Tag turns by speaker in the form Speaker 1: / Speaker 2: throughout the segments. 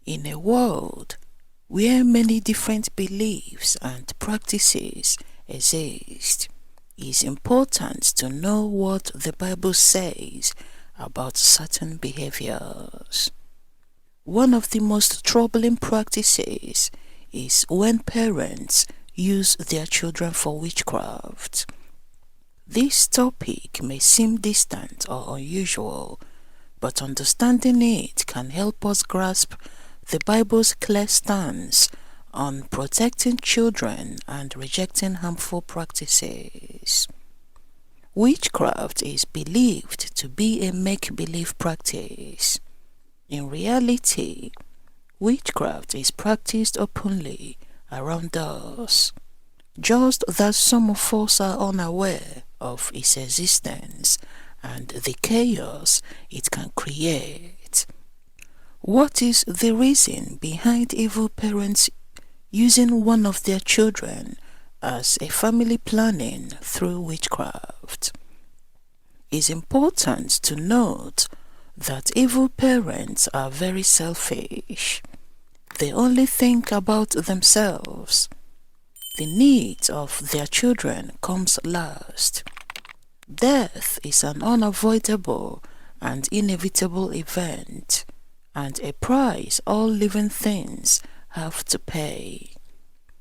Speaker 1: In a world where many different beliefs and practices exist, it's important to know what the Bible says about certain behaviors. One of the most troubling practices is when parents use their children for witchcraft. This topic may seem distant or unusual, but understanding it can help us grasp the Bible's clear stance on protecting children and rejecting harmful practices. Witchcraft is believed to be a make-believe practice. In reality, witchcraft is practiced openly around us, just that some of us are unaware of its existence and the chaos it can create. What is the reason behind evil parents using one of their children as a family planning through witchcraft? It's important to note that evil parents are very selfish. They only think about themselves. The needs of their children comes last. Death is an unavoidable and inevitable event, and a price all living things have to pay.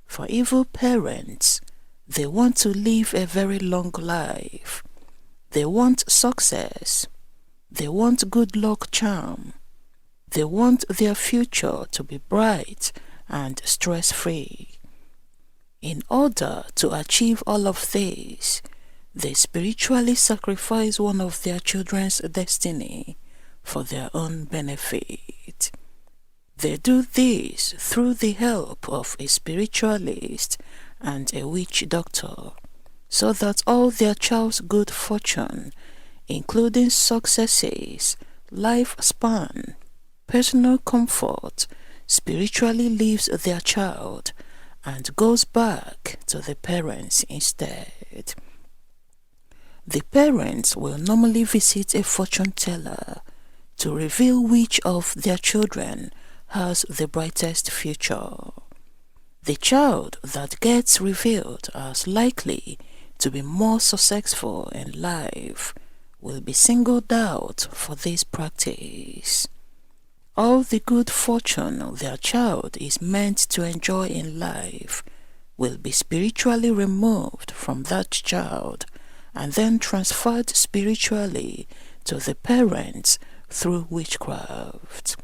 Speaker 1: For evil parents, they want to live a very long life. They want success. They want good luck charm. They want their future to be bright and stress-free. In order to achieve all of this, they spiritually sacrifice one of their children's destiny for their own benefit. They do this through the help of a spiritualist and a witch doctor, so that all their child's good fortune, including successes, lifespan, personal comfort, spiritually leaves their child and goes back to the parents instead. The parents will normally visit a fortune teller to reveal which of their children has the brightest future. The child that gets revealed as likely to be more successful in life will be singled out for this practice. All the good fortune their child is meant to enjoy in life will be spiritually removed from that child and then transferred spiritually to the parents through witchcraft.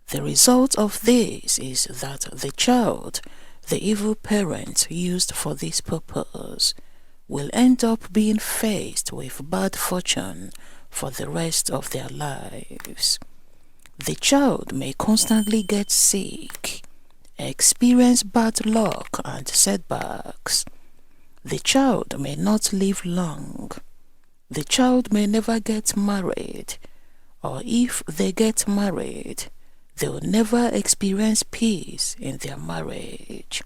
Speaker 1: The result of this is that the child the evil parents used for this purpose will end up being faced with bad fortune for the rest of their lives. The child may constantly get sick, experience bad luck and setbacks. The child may not live long. The child may never get married, or if they get married, they will never experience peace in their marriage.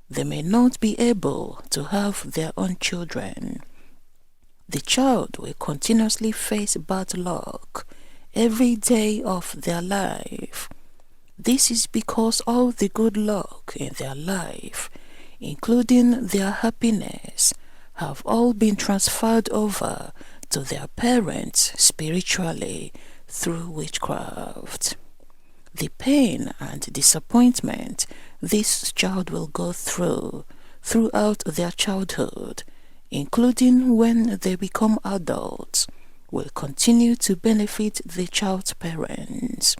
Speaker 1: They may not be able to have their own children. The child will continuously face bad luck every day of their life. This is because all the good luck in their life, including their happiness, have all been transferred over to their parents spiritually through witchcraft. The pain and disappointment this child will go through throughout their childhood, including when they become adults, will continue to benefit the child's parents.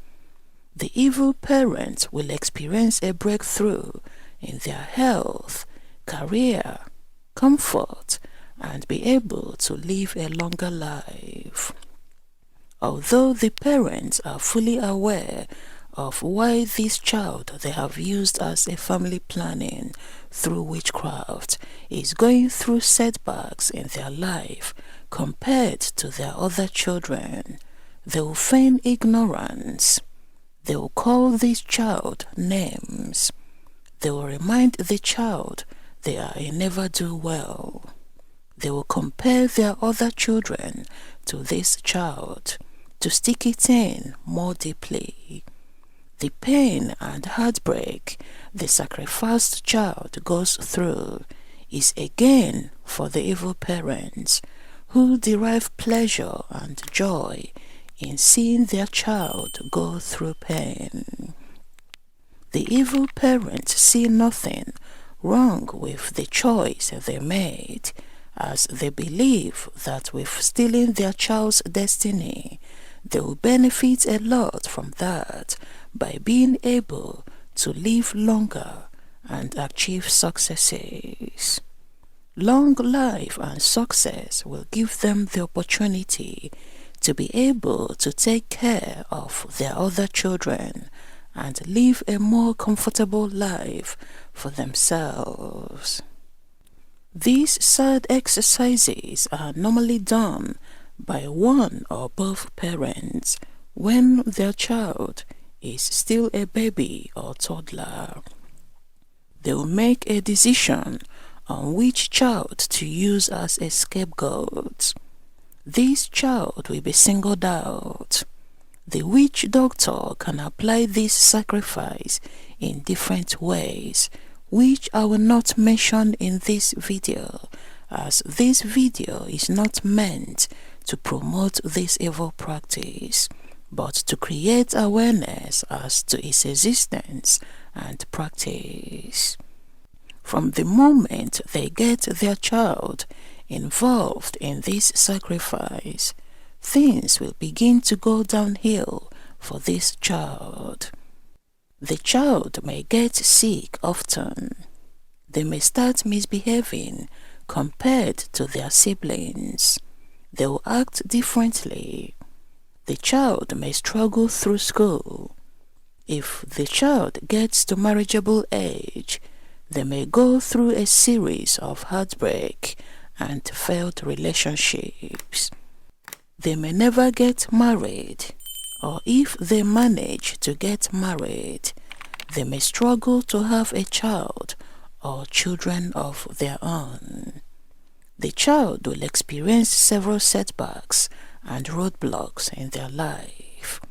Speaker 1: The evil parents will experience a breakthrough in their health, career, comfort, and be able to live a longer life. Although the parents are fully aware of why this child they have used as a family planning through witchcraft is going through setbacks in their life compared to their other children, they will feign ignorance. They will call this child names. They will remind the child they are a never-do-well. They will compare their other children to this child to stick it in more deeply. The pain and heartbreak the sacrificed child goes through is a gain for the evil parents, who derive pleasure and joy in seeing their child go through pain. The evil parents see nothing wrong with the choice they made, as they believe that with stealing their child's destiny, they will benefit a lot from that by being able to live longer and achieve successes. Long life and success will give them the opportunity to be able to take care of their other children and live a more comfortable life for themselves. These sad exercises are normally done by one or both parents when their child is still a baby or toddler. They will make a decision on which child to use as a scapegoat. This child will be singled out. The witch doctor can apply this sacrifice in different ways, which I will not mention in this video, as this video is not meant to promote this evil practice, but to create awareness as to its existence and practice. From the moment they get their child involved in this sacrifice, things will begin to go downhill for this child. The child may get sick often. They may start misbehaving compared to their siblings. They will act differently. The child may struggle through school. If the child gets to marriageable age, they may go through a series of heartbreak and failed relationships. They may never get married, or if they manage to get married, they may struggle to have a child or children of their own. The child will experience several setbacks and roadblocks in their life.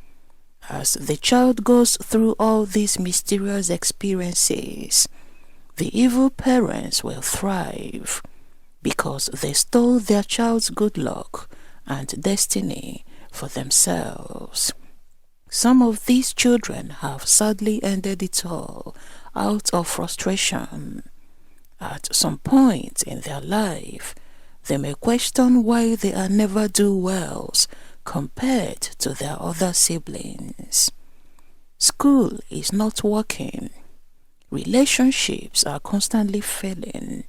Speaker 1: As the child goes through all these mysterious experiences, the evil parents will thrive because they stole their child's good luck and destiny for themselves. Some of these children have sadly ended it all out of frustration. At some point in their life, they may question why they are never do-wells compared to their other siblings. School is not working. Relationships are constantly failing.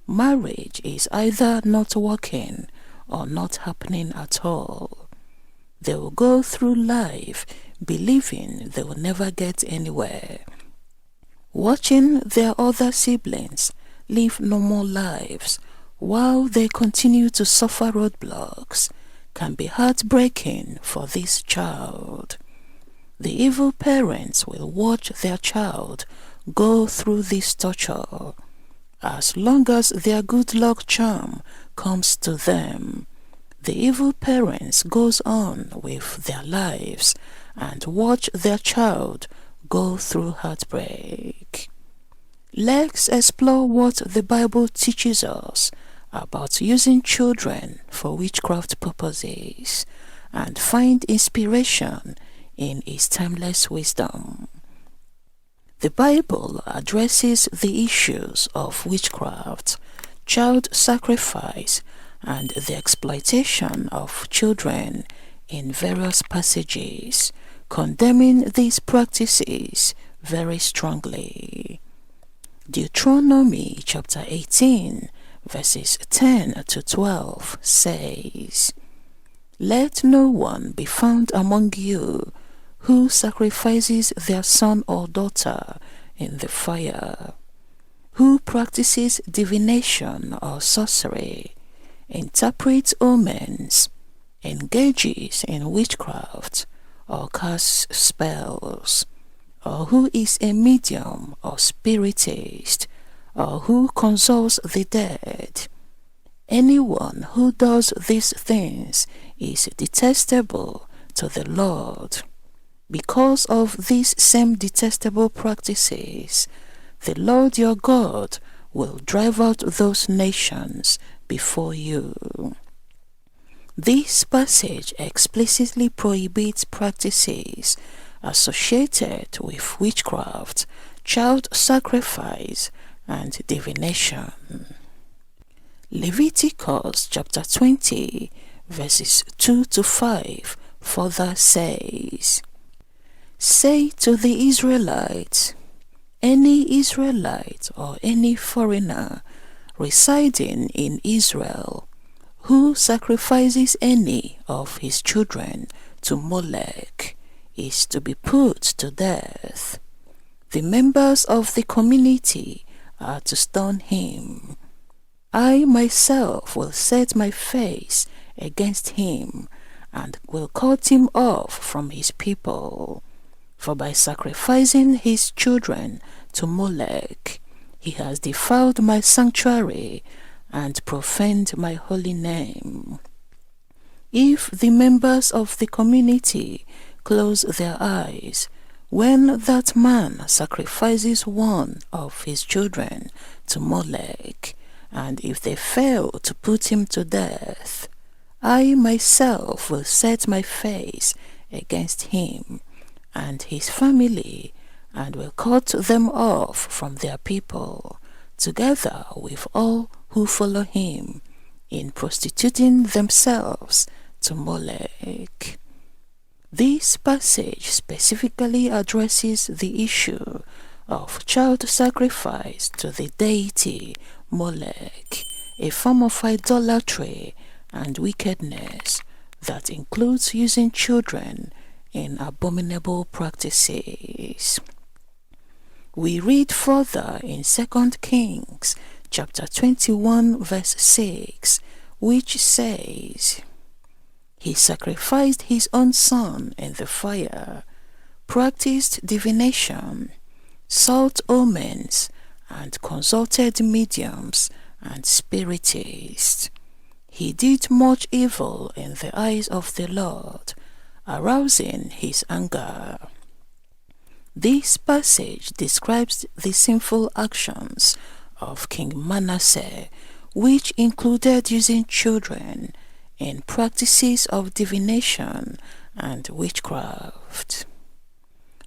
Speaker 1: Marriage is either not working or not happening at all. They will go through life believing they will never get anywhere. Watching their other siblings live normal lives while they continue to suffer roadblocks can be heartbreaking for this child. The evil parents will watch their child go through this torture. As long as their good luck charm comes to them, the evil parents goes on with their lives and watch their child go through heartbreak. Let's explore what the Bible teaches us about using children for witchcraft purposes and find inspiration in its timeless wisdom. The Bible addresses the issues of witchcraft, child sacrifice, and the exploitation of children in various passages, condemning these practices very strongly. Deuteronomy chapter 18, verses 10 to 12 says, "Let no one be found among you who sacrifices their son or daughter in the fire, who practices divination or sorcery, interprets omens, engages in witchcraft, or casts spells, or who is a medium or spiritist, or who consults the dead. Anyone who does these things is detestable to the Lord. Because of these same detestable practices, the Lord your God will drive out those nations before you. This passage explicitly prohibits practices associated with witchcraft, child sacrifice, and divination. Leviticus chapter 20 verses 2 to 5 further says, "Say to the Israelites, any Israelite or any foreigner residing in Israel who sacrifices any of his children to Molech is to be put to death. The members of the community are to stone him. I myself will set my face against him and will cut him off from his people. For by sacrificing his children to Molech, he has defiled my sanctuary and profaned my holy name. If the members of the community close their eyes when that man sacrifices one of his children to Molech, and if they fail to put him to death, I myself will set my face against him and his family, and will cut them off from their people, together with all who follow him in prostituting themselves to Molech." This passage specifically addresses the issue of child sacrifice to the deity Molech, a form of idolatry and wickedness that includes using children in abominable practices. We read further in 2 Kings chapter 21 verse 6, which says, "He sacrificed his own son in the fire, practiced divination, sought omens, and consulted mediums and spiritists. He did much evil in the eyes of the Lord, arousing his anger." This passage describes the sinful actions of King Manasseh, which included using children in practices of divination and witchcraft.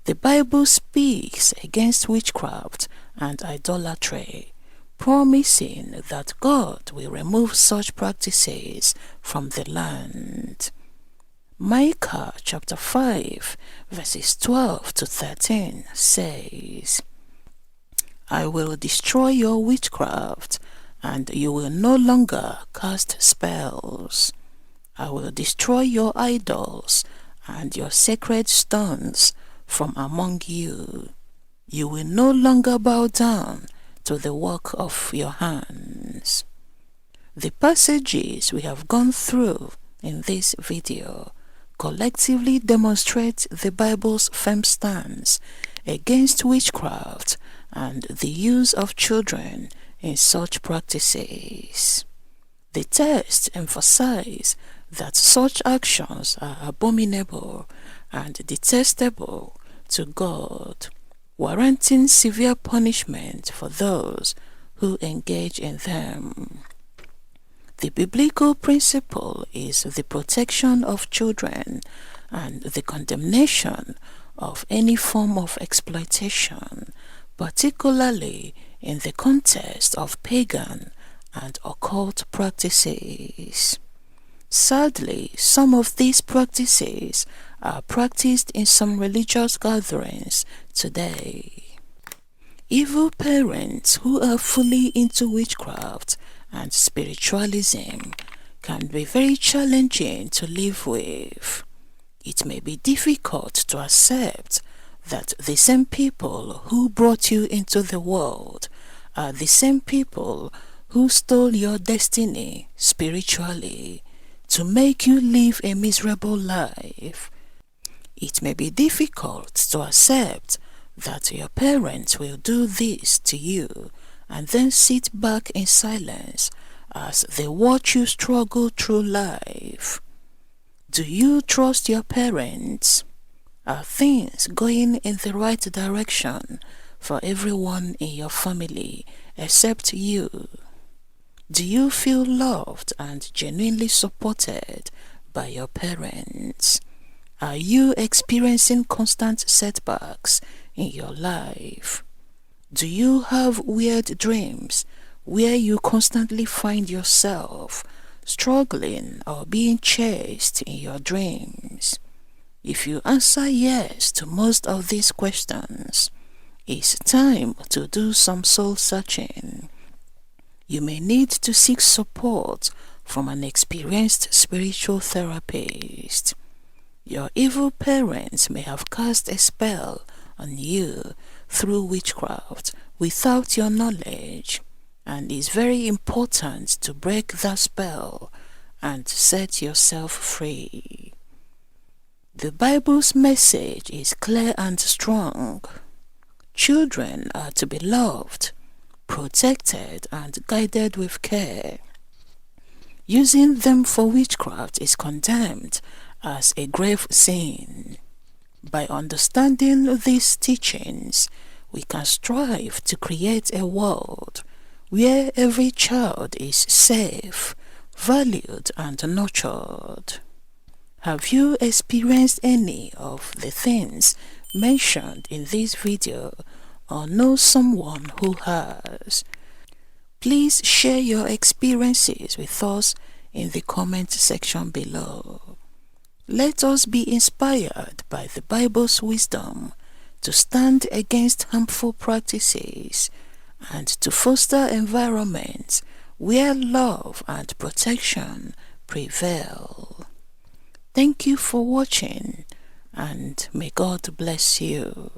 Speaker 1: The Bible speaks against witchcraft and idolatry, promising that God will remove such practices from the land. Micah chapter 5 verses 12 to 13 says, "I will destroy your witchcraft, and you will no longer cast spells. I will destroy your idols and your sacred stones from among you. You will no longer bow down to the work of your hands." The passages we have gone through in this video collectively demonstrate the Bible's firm stance against witchcraft and the use of children in such practices. The text emphasizes that such actions are abominable and detestable to God, warranting severe punishment for those who engage in them. The biblical principle is the protection of children and the condemnation of any form of exploitation, particularly in the context of pagan and occult practices. Sadly, some of these practices are practiced in some religious gatherings today. Evil parents who are fully into witchcraft and spiritualism can be very challenging to live with. It may be difficult to accept that the same people who brought you into the world are the same people who stole your destiny spiritually to make you live a miserable life. It may be difficult to accept that your parents will do this to you and then sit back in silence as they watch you struggle through life. Do you trust your parents? Are things going in the right direction for everyone in your family except you? Do you feel loved and genuinely supported by your parents? Are you experiencing constant setbacks in your life? Do you have weird dreams where you constantly find yourself struggling or being chased in your dreams? If you answer yes to most of these questions, it's time to do some soul searching. You may need to seek support from an experienced spiritual therapist. Your evil parents may have cast a spell on you through witchcraft without your knowledge, and it's very important to break that spell and set yourself free. The Bible's message is clear and strong. Children are to be loved, protected, and guided with care. Using them for witchcraft is condemned as a grave sin. By understanding these teachings, we can strive to create a world where every child is safe, valued, and nurtured. Have you experienced any of the things mentioned in this video or know someone who has? Please share your experiences with us in the comment section below. Let us be inspired by the Bible's wisdom to stand against harmful practices and to foster environments where love and protection prevail. Thank you for watching, and may God bless you.